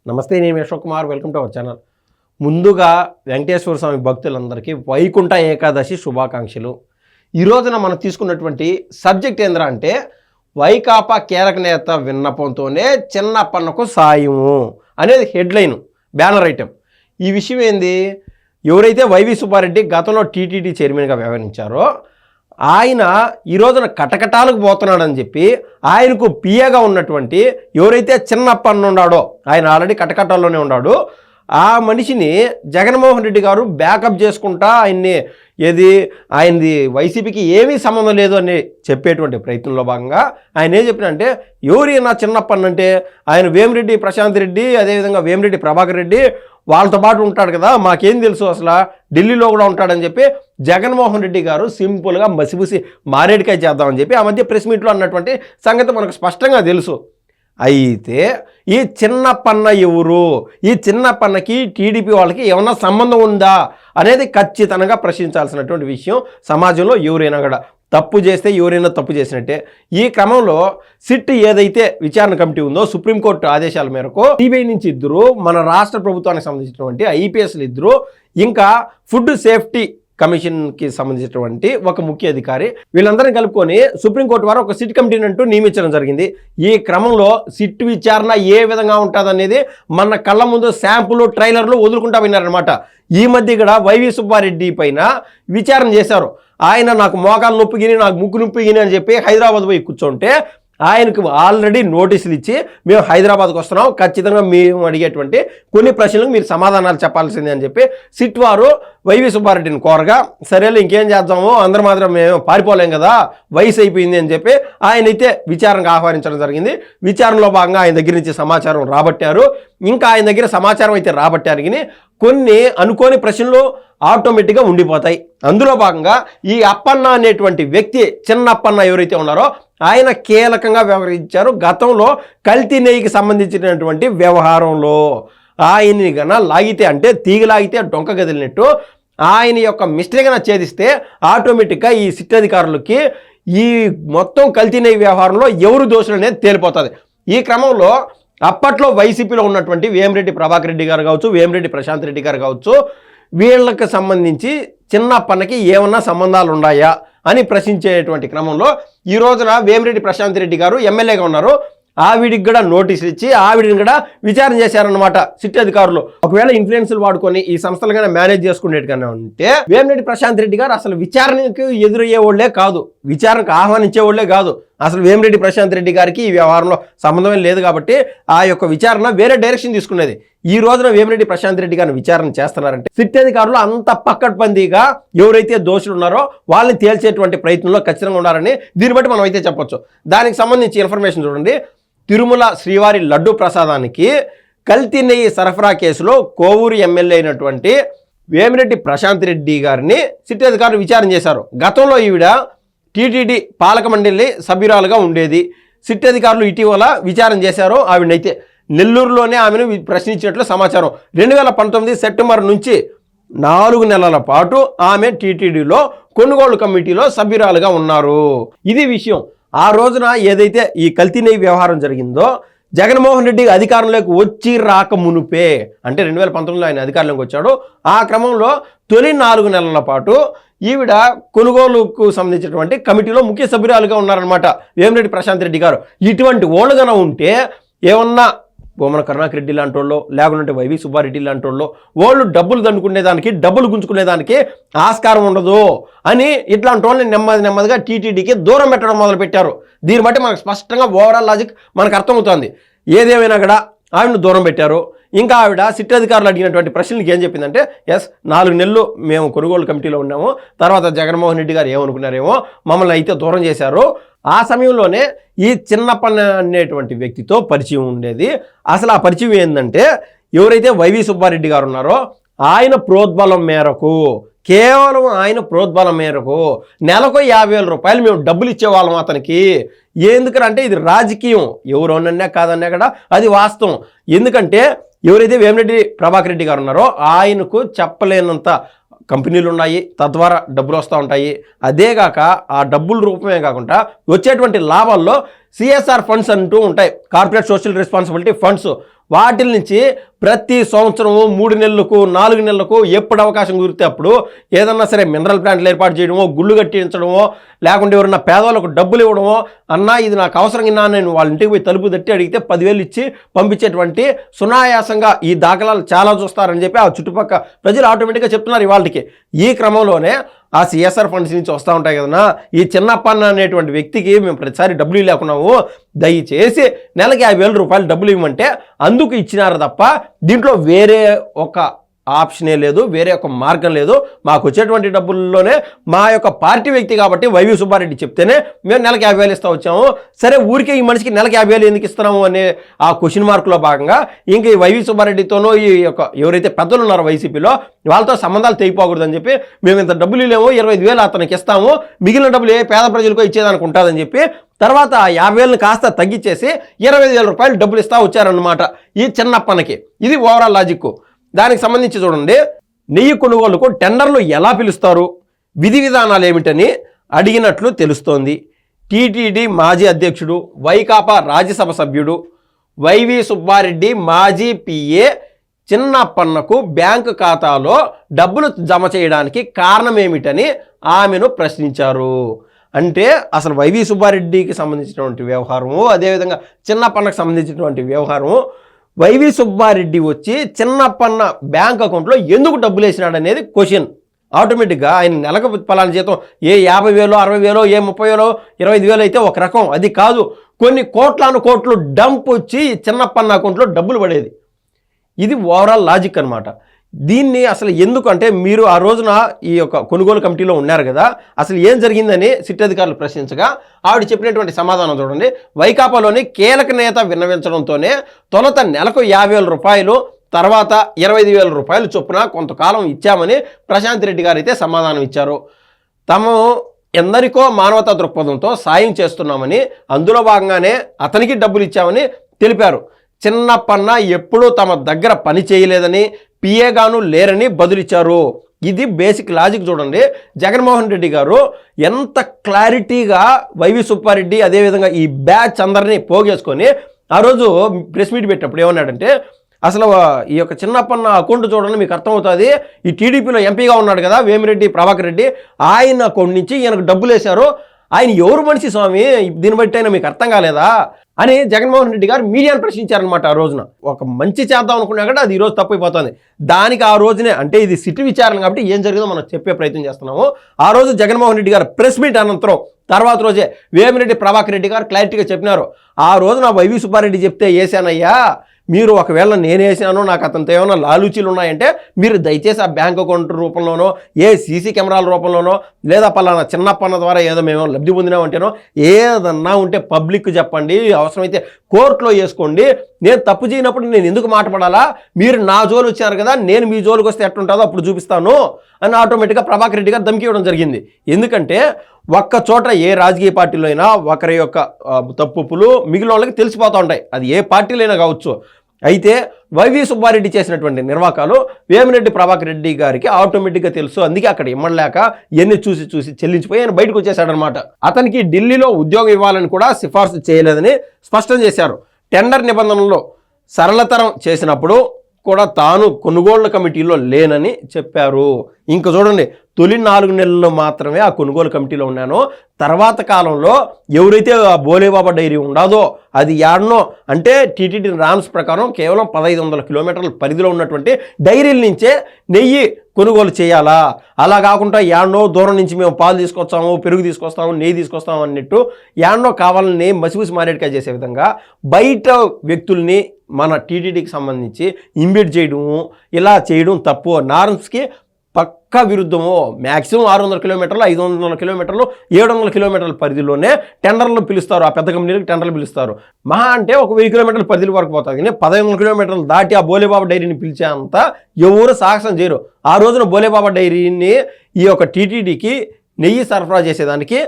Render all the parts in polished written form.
నమస్తే, నేను Ashok Kumar. Welcome to our channel. ముందుగా వెంకటేశ్వర స్వామి భక్తులందరికీ వైకుంఠ ఏకాదశి శుభాకాంక్షలు. ఈ రోజున మనం తీసుకున్నటువంటి సబ్జెక్ట్ ఏంద్రా అంటే వైకాపా కీలక నేత విన్నపంతోనే చిన్నప్పన్నకు సాయము అనేది హెడ్లైన్, బ్యానర్ ఐటెం. ఈ విషయం ఏంది, ఎవరైతే వైవి సుబ్బారెడ్డి గతంలో టీటీడీ చైర్మన్గా వ్యవహరించారో ఆయన ఈ రోజున కటకటాలకు పోతున్నాడని చెప్పి ఆయనకు పిఏగా ఉన్నటువంటి ఎవరైతే చిన్నప్పన్న ఉన్నాడో, ఆయన ఆల్రెడీ కటకటాల్లోనే ఉన్నాడు, ఆ మనిషిని జగన్మోహన్ రెడ్డి గారు బ్యాకప్ చేసుకుంటా ఆయనది వైసీపీకి ఏమీ సంబంధం లేదు అని చెప్పేటువంటి ప్రయత్నంలో భాగంగా ఆయన ఏం చెప్పినంటే, ఎవరైనా చిన్నప్పన్న అంటే ఆయన వేమిరెడ్డి ప్రశాంత్ రెడ్డి, అదేవిధంగా వేమిరెడ్డి ప్రభాకర్ రెడ్డి వాళ్ళతో పాటు ఉంటాడు కదా, మాకేం తెలుసు అసలు ఢిల్లీలో కూడా ఉంటాడని చెప్పి జగన్మోహన్ రెడ్డి గారు సింపుల్గా మసిబుసి మారేడికాయ చేద్దామని చెప్పి ఆ మధ్య ప్రెస్ మీట్లో అన్నటువంటి సంగతి మనకు స్పష్టంగా తెలుసు. అయితే ఈ చిన్నప్పన్న ఎవరు, ఈ చిన్నప్పన్నకి టీడీపీ వాళ్ళకి ఏమన్నా సంబంధం ఉందా అనేది ఖచ్చితంగా ప్రశ్నించాల్సినటువంటి విషయం. సమాజంలో ఎవరైనా కూడా తప్పు చేస్తే ఎవరైనా తప్పు చేసినట్టే. ఈ క్రమంలో సిట్ ఏదైతే విచారణ కమిటీ ఉందో, సుప్రీంకోర్టు ఆదేశాల మేరకు సిబిఐ నుంచి ఇద్దరు, మన రాష్ట్ర ప్రభుత్వానికి సంబంధించినటువంటి ఐపీఎస్లు ఇద్దరు, ఇంకా ఫుడ్ సేఫ్టీ కమిషన్కి సంబంధించినటువంటి ఒక ముఖ్య అధికారి, వీళ్ళందరినీ కలుపుకొని సుప్రీంకోర్టు వారు ఒక సిట్ కమిటీని అంటూ నియమించడం జరిగింది. ఈ క్రమంలో సిట్ విచారణ ఏ విధంగా ఉంటుందనేది మన కళ్ళ ముందు శాంపుల్ ట్రైలర్లు వదులుకుంటా విన్నారనమాట. ఈ మధ్య కూడా వైవి సుబ్బారెడ్డి పైన విచారణ చేశారు. ఆయన నాకు మోకాలు నొప్పిగిని, నాకు ముక్కు నొప్పిగిని అని చెప్పి హైదరాబాద్ పోయి కూర్చుంటే ఆయనకు ఆల్రెడీ నోటీసులు ఇచ్చి మేము హైదరాబాద్కి వస్తున్నాం, ఖచ్చితంగా మేము అడిగేటువంటి కొన్ని ప్రశ్నలకు మీరు సమాధానాలు చెప్పాల్సిందే అని చెప్పి సిట్ వారు వైవి సుబ్బారెడ్డిని కోరగా, సరేలే ఇంకేం చేద్దాము, అందరూ మాత్రం మేము పారిపోలేం కదా, వయసు అయిపోయింది అని చెప్పి ఆయనైతే విచారణకు ఆహ్వానించడం జరిగింది. విచారణలో భాగంగా ఆయన దగ్గర నుంచి సమాచారం రాబట్టారు. ఇంకా ఆయన దగ్గర సమాచారం అయితే రాబట్టారు, కానీ కొన్ని అనుకోని ప్రశ్నలు ఆటోమేటిక్గా ఉండిపోతాయి. అందులో భాగంగా ఈ అప్పన్న అనేటువంటి వ్యక్తి, చిన్నప్పన్న ఎవరైతే ఉన్నారో ఆయన కీలకంగా వ్యవహరించారు. గతంలో కల్తీ నెయ్యికి సంబంధించినటువంటి వ్యవహారంలో ఆయన్ని గన లాగితే, అంటే తీగ లాగితే డొంక గదిలినట్టు ఆయన యొక్క మిస్టేక్ ఛేదిస్తే ఆటోమేటిక్గా ఈ సిట్ అధికారులకి ఈ మొత్తం కల్తీ నెయ్యి వ్యవహారంలో ఎవరు దోషులు అనేది తేలిపోతుంది. ఈ క్రమంలో అప్పట్లో వైసీపీలో ఉన్నటువంటి వేమిరెడ్డి ప్రభాకర్ రెడ్డి గారు కావచ్చు, వేమిరెడ్డి ప్రశాంత్ రెడ్డి గారు కావచ్చు, వీళ్ళకి సంబంధించి చిన్నప్పన్నకి ఏమన్నా సంబంధాలు ఉన్నాయా అని ప్రశ్నించేటువంటి క్రమంలో ఈ రోజున వేమిరెడ్డి ప్రశాంత్ రెడ్డి గారు ఎమ్మెల్యేగా ఉన్నారు. ఆవిడికి కూడా నోటీసులు ఇచ్చి ఆవిడిని కూడా విచారణ చేశారనమాట సిట్ అధికారులు. ఒకవేళ ఇన్ఫ్లుయెన్స్లు వాడుకొని ఈ సంస్థలుగానే మేనేజ్ చేసుకునేట్టుగానే ఉంటే వేమిరెడ్డి ప్రశాంత్ రెడ్డి గారు అసలు విచారణకు ఎదురయ్యే వాళ్ళే కాదు, విచారణకు ఆహ్వానించే వాళ్ళే కాదు. అసలు వేమిరెడ్డి ప్రశాంత్ రెడ్డి గారికి ఈ వ్యవహారంలో సంబంధమే లేదు కాబట్టి ఆ యొక్క విచారణ వేరే డైరెక్షన్ తీసుకునేది. ఈ రోజున వేమిరెడ్డి ప్రశాంత్ రెడ్డి గారిని విచారణ చేస్తున్నారంటే సిట్ అధికారులు అంత పక్కడ్బందీగా ఎవరైతే దోషులు ఉన్నారో వాళ్ళని తేల్చేటువంటి ప్రయత్నంలో ఖచ్చితంగా ఉన్నారని దీన్ని బట్టి మనం అయితే చెప్పొచ్చు. దానికి సంబంధించి ఇన్ఫర్మేషన్ చూడండి. తిరుమల శ్రీవారి లడ్డు ప్రసాదానికి కల్తీ నెయ్యి సరఫరా కేసులో కోవూరు ఎమ్మెల్యే అయినటువంటి వేమిరెడ్డి ప్రశాంత్ రెడ్డి గారిని సిట్ అధికారులు విచారణ చేశారు. గతంలో ఈవిడ టీటీడీ పాలక మండలి సభ్యురాలుగా ఉండేది. సిట్ అధికారులు ఇటీవల విచారణ చేశారు ఆవిడనైతే. నెల్లూరులోనే ఆమెను ప్రశ్నించినట్లు సమాచారం. 2019 సెప్టెంబర్ నుంచి 4 నెలల పాటు ఆమె టీటీడీలో కొనుగోలు కమిటీలో సభ్యురాలుగా ఉన్నారు. ఇది విషయం. ఆ రోజున ఏదైతే ఈ కల్తీ నెయ్యి వ్యవహారం జరిగిందో, జగన్మోహన్ రెడ్డి అధికారంలోకి వచ్చి రాక మునుపే, అంటే 2019లో ఆయన అధికారంలోకి వచ్చాడు. ఆ క్రమంలో తొలి 4 నెలల పాటు ఈవిడ కొనుగోలుకు సంబంధించినటువంటి కమిటీలో ముఖ్య సభ్యురాలుగా ఉన్నారనమాట వేమిరెడ్డి ప్రశాంత్ రెడ్డి గారు. ఇటువంటి ఓళ్ళుగా ఉంటే ఏమన్నా బొమ్మన కరుణాకర్ రెడ్డి లాంటి వాళ్ళు, లేకుంటే వైవి సుబ్బారెడ్డి లాంటి వాళ్ళు డబ్బులు దండుకునేదానికి, డబ్బులు గుంజుకునేదానికి ఆస్కారం ఉండదు అని ఇట్లాంటి వాళ్ళని నెమ్మదిగా టీటీడీకి దూరం పెట్టడం మొదలుపెట్టారు. దీన్ని బట్టి మనకు స్పష్టంగా ఓవరాల్ లాజిక్ మనకు అర్థమవుతుంది. ఏదేమైనా కూడా ఆవిడను దూరం పెట్టారు. ఇంకా ఆవిడ సిట్ అధికారులు అడిగినటువంటి ప్రశ్నలకు ఏం చెప్పిందంటే, 4 నెలలు మేము కొనుగోలు కమిటీలో ఉన్నాము, తర్వాత జగన్మోహన్ రెడ్డి గారు ఏమనుకున్నారేమో మమ్మల్ని అయితే దూరం చేశారు. ఆ సమయంలోనే ఈ చిన్నప్పన్న అనేటువంటి వ్యక్తితో పరిచయం ఉండేది. అసలు ఆ పరిచయం ఏంటంటే, ఎవరైతే వైవి సుబ్బారెడ్డి గారు ఉన్నారో ఆయన ప్రోద్బలం మేరకు, కేవలం ఆయన ప్రోద్బలం మేరకు నెలకు 50,000 రూపాయలు మేము డబ్బులు ఇచ్చేవాళ్ళం అతనికి. ఎందుకంటే ఇది రాజకీయం, ఎవరోనన్నా కాదన్నా కూడా అది వాస్తవం. ఎందుకంటే ఎవరైతే వేమిరెడ్డి ప్రభాకర్ రెడ్డి గారు ఉన్నారో ఆయనకు చెప్పలేనంత కంపెనీలు ఉన్నాయి, తద్వారా డబ్బులు వస్తూ ఉంటాయి. అదేగాక ఆ డబ్బుల రూపమే కాకుండా వచ్చేటువంటి లాభాల్లో సిఎస్ఆర్ ఫండ్స్ అంటూ ఉంటాయి, కార్పొరేట్ సోషల్ రెస్పాన్సిబిలిటీ ఫండ్స్. వాటి నుంచి ప్రతి సంవత్సరము 3 నెలలకు 4 నెలలకు ఎప్పుడు అవకాశం కుదిరితే అప్పుడు ఏదన్నా సరే మినరల్ ప్లాంట్లు ఏర్పాటు చేయడమో, గుళ్ళు కట్టించడమో, లేకుంటే ఎవరన్నా పేదవాళ్ళకు డబ్బులు ఇవ్వడమో, అన్నా ఇది నాకు అవసరం ఇన్నా నేను వాళ్ళ ఇంటికి పోయి తలుపు తట్టి అడిగితే 10,000 ఇచ్చి పంపించేటువంటి సునాయాసంగా ఈ దాఖలాలు చాలా చూస్తారని చెప్పి ఆ చుట్టుపక్కల ప్రజలు ఆటోమేటిక్గా చెప్తున్నారు ఇవాళకి. ఈ క్రమంలోనే ఆ సిఎస్ఆర్ ఫండ్స్ నుంచి వస్తూ ఉంటాయి కదన్నా, ఈ చిన్నప్పన్న అనేటువంటి వ్యక్తికి మేము ప్రతిసారి డబ్బులు లేకున్నాము, దయచేసి నెలకి 50,000 రూపాయలు డబ్బులు ఇవ్వమంటే అందుకు ఇచ్చినారు తప్ప దీంట్లో వేరే ఒక ఆప్షనే లేదు, వేరే ఒక మార్గం లేదు. మాకు వచ్చేటువంటి డబ్బుల్లోనే మా యొక్క పార్టీ వ్యక్తి కాబట్టి వైవి సుబ్బారెడ్డి చెప్తేనే మేము నెలకి 50,000 ఇస్తా వచ్చాము. సరే ఊరికే ఈ మనిషికి నెలకి 50,000 ఎందుకు ఇస్తున్నాము అనే ఆ క్వశ్చన్ మార్కులో భాగంగా ఇంకా ఈ వైవి సుబ్బారెడ్డితోనూ ఈ యొక్క ఎవరైతే పెద్దలు ఉన్నారో వైసీపీలో వాళ్ళతో సంబంధాలు తెగిపోకూడదని చెప్పి మేము ఇంత డబ్బులు లేము, 25,000 అతనికి ఇస్తాము, మిగిలిన డబ్బులు ఏ పేద ప్రజలకో ఇచ్చేదానికి ఉంటుందని చెప్పి తర్వాత ఆ 50,000 కాస్త తగ్గించేసి 25,000 రూపాయలు డబ్బులు ఇస్తా వచ్చారన్నమాట ఈ చిన్నప్పనకి. ఇది ఓవరాల్ లాజిక్. దానికి సంబంధించి చూడండి, నెయ్యి కొనుగోలుకు టెండర్లు ఎలా పిలుస్తారు, విధి విధానాలు ఏమిటని అడిగినట్లు తెలుస్తోంది. టీటీడీ మాజీ అధ్యక్షుడు, వైకాపా రాజ్యసభ సభ్యుడు వైవి సుబ్బారెడ్డి మాజీ పిఏ చిన్నప్పన్నకు బ్యాంకు ఖాతాలో డబ్బులు జమ చేయడానికి కారణం ఏమిటని ఆమెను ప్రశ్నించారు. అంటే అసలు వైవి సుబ్బారెడ్డికి సంబంధించినటువంటి వ్యవహారము, అదేవిధంగా చిన్నప్పన్నకు సంబంధించినటువంటి వ్యవహారము, వైవి సుబ్బారెడ్డి వచ్చి చిన్నప్పన్న బ్యాంక్ అకౌంట్లో ఎందుకు డబ్బులు వేసినాడు అనేది క్వశ్చన్. ఆటోమేటిక్గా ఆయన నెలకు పలానా జీతం ఏ 50,000 60,000 ఏ 30,000 25,000 అయితే ఒక రకం, అది కాదు కొన్ని కోట్లు డంప్ వచ్చి చిన్నప్పన్న అకౌంట్లో డబ్బులు పడేది. ఇది ఓవరాల్ లాజిక్ అనమాట. దీన్ని అసలు ఎందుకు అంటే మీరు ఆ రోజున ఈ యొక్క కొనుగోలు కమిటీలో ఉన్నారు కదా, అసలు ఏం జరిగిందని సిట్ అధికారులు ప్రశ్నించగా ఆవిడ చెప్పినటువంటి సమాధానం చూడండి. వైకాపాలోని కీలక నేత విన్నవించడంతోనే తొలుత నెలకు 50,000 రూపాయలు, తర్వాత 25,000 రూపాయలు చొప్పున కొంతకాలం ఇచ్చామని ప్రశాంత్ రెడ్డి గారు అయితే సమాధానం ఇచ్చారు. తాము ఎందరికో మానవతా దృక్పథంతో సాయం చేస్తున్నామని, అందులో భాగంగానే అతనికి డబ్బులు ఇచ్చామని తెలిపారు. చిన్నప్పన్న ఎప్పుడూ తమ దగ్గర పని చేయలేదని, పిఏగాను లేరని బదులిచ్చారు. ఇది బేసిక్ లాజిక్ చూడండి. జగన్మోహన్ రెడ్డి గారు ఎంత క్లారిటీగా వైవి సుబ్బారెడ్డి అదేవిధంగా ఈ బ్యాచ్ అందరినీ పోగేసుకొని ఆ రోజు ప్రెస్ మీట్ పెట్టినప్పుడు ఏమన్నాడంటే, అసలు ఈ యొక్క చిన్నప్పన్న అకౌంట్ చూడండి మీకు అర్థమవుతుంది, ఈ టీడీపీలో ఎంపీగా ఉన్నాడు కదా వేమిరెడ్డి ప్రభాకర్ రెడ్డి, ఆయన అకౌంట్ నుంచి ఈయనకు డబ్బులు వేశారు, ఆయన ఎవరు మనిషి స్వామి, దీన్ని బట్టి అయినా మీకు అర్థం కాలేదా అని జగన్మోహన్ రెడ్డి గారు మీడియాను ప్రశ్నించారనమాట. ఆ రోజున ఒక మంచి చేద్దాం అనుకున్నా కూడా అది ఈరోజు తప్పైపోతుంది. దానికి ఆ రోజునే అంటే ఇది సిటీ విచారణ కాబట్టి ఏం జరిగిందో మనం చెప్పే ప్రయత్నం చేస్తున్నాము. ఆ రోజు జగన్మోహన్ రెడ్డి గారు ప్రెస్ మీట్ అనంతరం తర్వాత రోజే వేమిరెడ్డి ప్రభాకర్ రెడ్డి గారు క్లారిటీగా చెప్పినారు, ఆ రోజు నా వైవి సుబ్బారెడ్డి చెప్తే వేసానయ్యా, మీరు ఒకవేళ నేను వేసానో నాకు అతనితో ఏమైనా లాలూచీలు ఉన్నాయంటే మీరు దయచేసి ఆ బ్యాంక్ అకౌంట్ రూపంలోనో ఏ సీసీ కెమెరాల రూపంలోనో లేదా పలానా చిన్నప్పన్న ద్వారా ఏదో మేము లబ్ధి పొందినామంటేనో ఏదన్నా ఉంటే పబ్లిక్ చెప్పండి, అవసరమైతే కోర్టులో వేసుకోండి. నేను తప్పు చేయనప్పుడు నేను ఎందుకు మాట్లాడాలా, మీరు నా జోలు వచ్చారు కదా, నేను మీ జోలికి వస్తే ఎట్లుంటుందో అప్పుడు చూపిస్తాను అని ఆటోమేటిక్గా ప్రభాకర్ రెడ్డి గారు ధమ్కి ఇవ్వడం జరిగింది. ఎందుకంటే ఒక్క చోట ఏ రాజకీయ పార్టీలో అయినా ఒకరి యొక్క తప్పులు మిగిలిన వాళ్ళకి తెలిసిపోతూ ఉంటాయి, అది ఏ పార్టీలో అయినా కావచ్చు. అయితే వైవి సుబ్బారెడ్డి చేసినటువంటి నిర్వాకాలు వేమిరెడ్డి ప్రభాకర్ రెడ్డి గారికి ఆటోమేటిక్గా తెలుసు. అందుకే అక్కడ ఇమ్మడలేక ఎన్ని చూసి చెల్లించిపోయి ఆయన బయటకు వచ్చేసాడనమాట. అతనికి ఢిల్లీలో ఉద్యోగం ఇవ్వాలని కూడా సిఫార్సు చేయలేదని స్పష్టం చేశారు. టెండర్ నిబంధనల్లో సరళతరం చేసినప్పుడు కూడా తాను కొనుగోళ్ల కమిటీలో లేనని చెప్పారు. ఇంకా చూడండి, తొలి 4 నెలల్లో మాత్రమే ఆ కొనుగోలు కమిటీలో ఉన్నాను, తర్వాత కాలంలో ఎవరైతే ఆ బోలేబాబా డైరీ ఉండదో అది యాడ్నో అంటే టీటీడీ రామ్స్ ప్రకారం కేవలం 1,500 కిలోమీటర్ల పరిధిలో ఉన్నటువంటి డైరీల నుంచే నెయ్యి కొనుగోలు చేయాలా, అలా కాకుండా యాడ్నో దూరం నుంచి మేము పాలు తీసుకొస్తాము, పెరుగు తీసుకొస్తాము, నెయ్యి తీసుకొస్తాము అన్నట్టు యాడ్నో కావాలని మసిపూసి మారేడుకాయ చేసే విధంగా బయట వ్యక్తుల్ని మన టీటీడీకి సంబంధించి ఇంబిట్ చేయడము, ఇలా చేయడం తప్పు. నార్మ్స్కి పక్కా విరుద్ధము. మ్యాక్సిమం 600 కిలోమీటర్లు, 500 కిలోమీటర్లు, 700 కిలోమీటర్ల పరిధిలోనే టెండర్లు పిలుస్తారు. ఆ పెద్ద కంపెనీలకు టెండర్లు పిలుస్తారు. మహా అంటే ఒక 1000 కిలోమీటర్ల పరిధి వరకు పోతుంది. కానీ 1,500 కిలోమీటర్లు దాటి ఆ బోలేబాబా డైరీని పిలిచేంత ఎవరు సాహసం చేయరు. ఆ రోజున బోలేబాబా డైరీని ఈ యొక్క టీటీడీకి నెయ్యి సరఫరా చేసేదానికి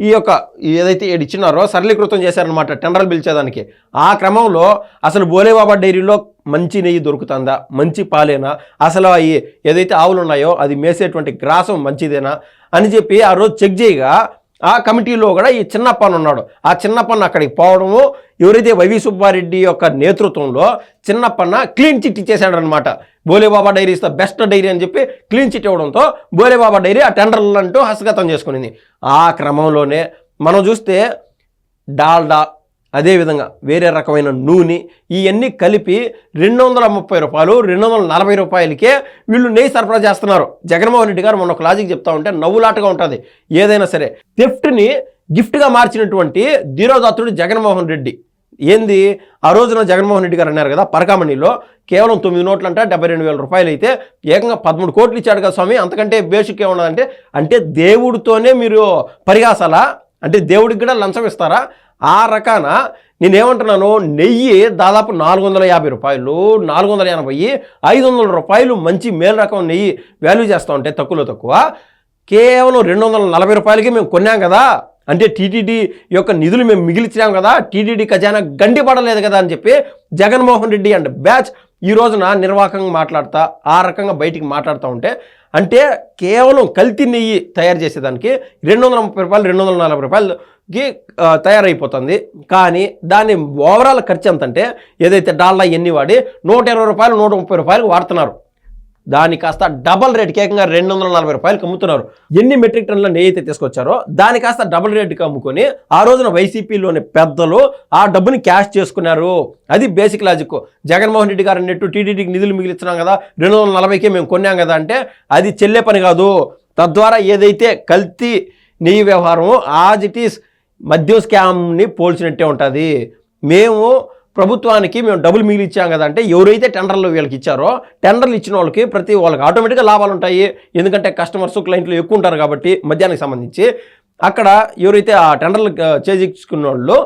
ఈ యొక్క ఏదైతే ఇచ్చినారో సరళీకృతం చేశారనమాట టెండర్లు పిలిచేదానికి. ఆ క్రమంలో అసలు బోలేబాబా డైరీలో మంచి నెయ్యి దొరుకుతుందా, మంచి పాలేనా, అసలు అవి ఏదైతే ఆవులు ఉన్నాయో అది మేసేటువంటి గ్రాసం మంచిదేనా అని చెప్పి ఆ రోజు చెక్ చేయగా ఆ కమిటీలో కూడా ఈ చిన్నప్పన్న ఉన్నాడు. ఆ చిన్నప్పన్న అక్కడికి పోవడము, ఎవరైతే వైవి సుబ్బారెడ్డి యొక్క నేతృత్వంలో చిన్నప్పన్న క్లీన్ చిట్ ఇచ్చేసాడు అనమాట. Bhole Baba dairy is the best dairy అని చెప్పి క్లీన్ చిట్ ఇవ్వడంతో బోలేబాబా డైరీ ఆ టెండర్లు అంటూ హస్తగతం చేసుకునింది. ఆ క్రమంలోనే మనం చూస్తే డాల్డా, అదేవిధంగా వేరే రకమైన నూనె, ఇవన్నీ కలిపి 230 రూపాయలు 240 రూపాయలకే వీళ్ళు నెయ్యి సరఫరా చేస్తున్నారు. జగన్మోహన్ రెడ్డి గారు మొన్న ఒక లాజిక్ చెప్తా ఉంటే నవ్వులాటగా ఉంటుంది. ఏదైనా సరే థెఫ్ట్ని గిఫ్ట్గా మార్చినటువంటి ధీరోదాత్తుడు జగన్మోహన్ రెడ్డి. ఏంది ఆ రోజున జగన్మోహన్ రెడ్డి గారు అన్నారు కదా, పరకామణిలో కేవలం 9 నోట్లంట 72,000 రూపాయలు అయితే ఏకంగా 13 కోట్లు ఇచ్చాడు కదా స్వామి, అంతకంటే బేసిక్ ఏమున్నదంటే, అంటే దేవుడితోనే మీరు పరిహాసాలా, అంటే దేవుడికి కూడా లంచం ఇస్తారా? ఆ రకాన నేనేమంటున్నాను, నెయ్యి దాదాపు 450 రూపాయలు 480 500 రూపాయలు మంచి మేలు రకం నెయ్యి వాల్యూ చేస్తూ ఉంటే తక్కువలో తక్కువ కేవలం 240 రూపాయలకి మేము కొన్నాం కదా, అంటే టీటీడీ యొక్క నిధులు మేము మిగిలిచాం కదా, టీటీడీ ఖజానా గండిపడలేదు కదా అని చెప్పి జగన్మోహన్ రెడ్డి అండ్ బ్యాచ్ ఈ రోజున నిర్వాహకంగా మాట్లాడుతా ఆ రకంగా బయటికి మాట్లాడుతూ ఉంటే, అంటే కేవలం కల్తీ నెయ్యి తయారు చేసేదానికి 230 రూపాయలు 240 రూపాయలకి తయారైపోతుంది. కానీ దాని ఓవరాల్ ఖర్చు ఎంతంటే, ఏదైతే డాల్డా ఎన్ని వాడి 120 రూపాయలు 130 రూపాయలకు వాడుతున్నారు, దాని కాస్త డబల్ రేట్కి ఏకంగా 240 రూపాయలకి అమ్ముతున్నారు. ఎన్ని మెట్రిక్ టన్నుల నెయ్యి అయితే తీసుకొచ్చారో దాని కాస్త డబుల్ రేట్కి అమ్ముకొని ఆ రోజున వైసీపీలోని పెద్దలు ఆ డబ్బుని క్యాష్ చేసుకున్నారు. అది బేసిక్ లాజిక్. జగన్మోహన్ రెడ్డి గారు అన్నట్టు టీటీడీకి నిధులు మిగిలిస్తున్నాం కదా, 240కే మేము కొన్నాం కదా అంటే అది చెల్లే పని కాదు. తద్వారా ఏదైతే కల్తీ నెయ్యి వ్యవహారము యాజ్ ఇట్ ఈస్ మద్యం స్కామ్ని పోల్చినట్టే ఉంటుంది. ప్రభుత్వానికి మేము డబ్బులు మిగిలి ఇచ్చాం కదా అంటే, ఎవరైతే టెండర్లు వీళ్ళకి ఇచ్చారో టెండర్లు ఇచ్చిన వాళ్ళకి ఆటోమేటిక్గా లాభాలు ఉంటాయి. ఎందుకంటే కస్టమర్స్ క్లయింట్లు ఎక్కువ ఉంటారు కాబట్టి మద్యానికి సంబంధించి. అక్కడ ఎవరైతే ఆ టెండర్లు చేయించుకున్న వాళ్ళు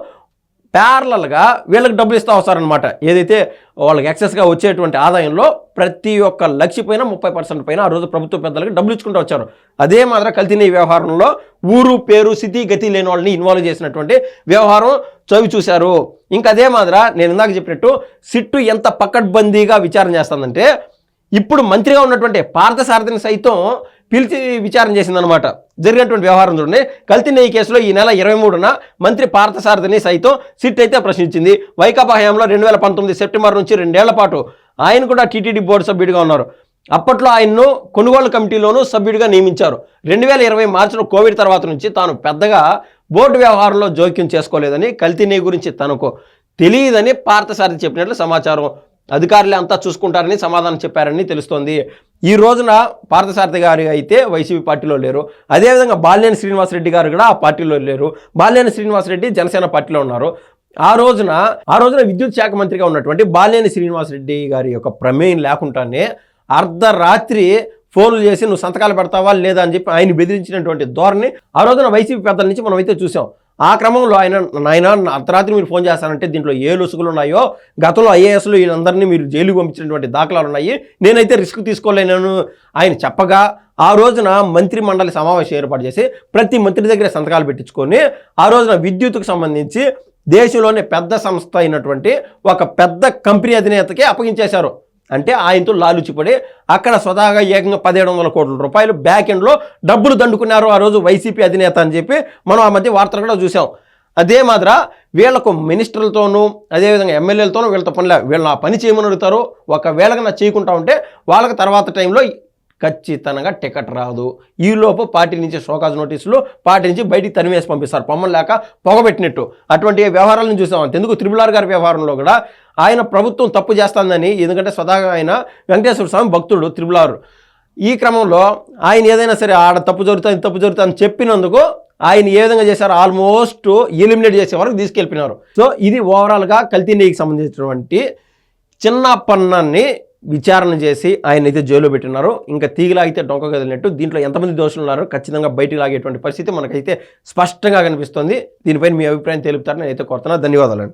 ప్యారలల్గా వీళ్ళకి డబ్బులు ఇస్తూ వస్తారనమాట. ఏదైతే వాళ్ళకి ఎక్సెస్గా వచ్చేటువంటి ఆదాయంలో ప్రతి ఒక్క లక్ష పైన 30% పైన ఆ రోజు ప్రభుత్వ పెద్దలకి డబ్బులు ఇచ్చుకుంటూ వచ్చారు. అదే మాదిరి కల్తీ నెయ్యి వ్యవహారంలో ఊరు పేరు స్థితి గతి లేని వాళ్ళని ఇన్వాల్వ్ చేసినటువంటి వ్యవహారం చవి చూశారు. ఇంకా అదే మాదిరి నేను ఇందాక చెప్పినట్టు సిట్టు ఎంత పకడ్బందీగా విచారణ చేస్తుందంటే, ఇప్పుడు మంత్రిగా ఉన్నటువంటి పార్థసారథిని సైతం పిలిచి విచారణ చేసిందనమాట. జరిగినటువంటి వ్యవహారం చూడండి. కల్తీ నెయ్యి కేసులో ఈ నెల 23న మంత్రి పార్థసారథిని సైతం సిట్ అయితే ప్రశ్నించింది. వైకాపా హయాంలో 2019 సెప్టెంబర్ నుంచి 2 ఏళ్ల పాటు ఆయన కూడా టీటీడీ బోర్డు సభ్యుడిగా ఉన్నారు. అప్పట్లో ఆయన్ను కొనుగోలు కమిటీలోనూ సభ్యుడిగా నియమించారు. 2020 మార్చిలో కోవిడ్ తర్వాత నుంచి తాను పెద్దగా బోర్డు వ్యవహారంలో జోక్యం చేసుకోలేదని, కల్తీ నెయ్యి గురించి తనకు తెలియదని పార్థసారథి చెప్పినట్లు సమాచారం. అధికారులే అంతా చూసుకుంటారని సమాధానం చెప్పారని తెలుస్తోంది. ఈ రోజున పార్థసారథి గారు అయితే వైసీపీ పార్టీలో లేరు. అదేవిధంగా బాలినేని శ్రీనివాసరెడ్డి గారు కూడా ఆ పార్టీలో లేరు. బాలినేని శ్రీనివాసరెడ్డి జనసేన పార్టీలో ఉన్నారు. ఆ రోజున విద్యుత్ శాఖ మంత్రిగా ఉన్నటువంటి బాలినేని శ్రీనివాసరెడ్డి గారి యొక్క ప్రమేయం లేకుండానే అర్ధరాత్రి ఫోన్లు చేసి నువ్వు సంతకాలు పెడతావా లేదా అని చెప్పి ఆయన బెదిరించినటువంటి ధోరణి ఆ రోజున వైసీపీ పెద్దల నుంచి మనం అయితే చూసాం. ఆ క్రమంలో ఆయన అర్ధరాత్రి మీరు ఫోన్ చేస్తానంటే దీంట్లో ఏ లొసుగులు ఉన్నాయో, గతంలో ఐఏఎస్లు వీళ్ళందరినీ మీరు జైలుకు పంపించినటువంటి దాఖలాలు ఉన్నాయి, నేనైతే రిస్క్ తీసుకోలేను ఆయన చెప్పగా, ఆ రోజున మంత్రి మండలి సమావేశం ఏర్పాటు చేసి ప్రతి మంత్రి దగ్గర సంతకాలు పెట్టించుకొని ఆ రోజున విద్యుత్కు సంబంధించి దేశంలోనే పెద్ద సంస్థ అయినటువంటి ఒక పెద్ద కంపెనీ అధినేతకి అప్పగించేశారు. అంటే ఆయనతో లాలుచిపడి అక్కడ స్వతహాగా ఏకంగా 1,700 కోట్ల రూపాయలు బ్యాక్ ఎండ్లో డబ్బులు దండుకున్నారు ఆ రోజు వైసీపీ అధినేత అని చెప్పి మనం ఆ మధ్య వార్తలు కూడా చూసాం. అదే మాదిర వీళ్ళకు మినిస్టర్లతోనూ అదేవిధంగా ఎమ్మెల్యేలతోనూ వీళ్ళతో వీళ్ళని ఆ పని చేయమని అడుగుతారు. ఒకవేళ నా చేయకుండా ఉంటే వాళ్ళకి తర్వాత టైంలో ఖచ్చితంగా టికెట్ రాదు. ఈలోపు పార్టీ నుంచి షోకాజ్ నోటీసులు, పార్టీ నుంచి బయటికి తనివేసి పంపిస్తారు పొమ్మలు లేక పొగబెట్టినట్టు. అటువంటి వ్యవహారాలను చూసాం. ఎందుకు త్రిపులార్ గారి వ్యవహారంలో కూడా ఆయన ప్రభుత్వం తప్పు చేస్తుందని, ఎందుకంటే స్వతహాగా ఆయన వెంకటేశ్వర స్వామి భక్తుడు త్రిపులారు. ఈ క్రమంలో ఆయన ఏదైనా సరే ఆడ తప్పు జరుగుతుంది అని చెప్పినందుకు ఆయన ఏ విధంగా చేశారు, ఆల్మోస్ట్ ఎలిమినేట్ చేసే వరకు తీసుకెళ్ళిపోయినారు. సో ఇది ఓవరాల్గా కల్తీ నెయ్యికి సంబంధించినటువంటి చిన్నప్పన్నాన్ని విచారణ చేసి ఆయన అయితే జైల్లో పెట్టినారు. ఇంకా తీగలాగితే డొంక కదిలినట్టు. దీంట్లో ఎంతమంది దోషులు ఉన్నారో ఖచ్చితంగా బయటికి లాగేటువంటి పరిస్థితి మనకైతే స్పష్టంగా కనిపిస్తుంది. దీనిపైన మీ అభిప్రాయం తెలుపుతారని అయితే కోరుతున్నా. ధన్యవాదాలు.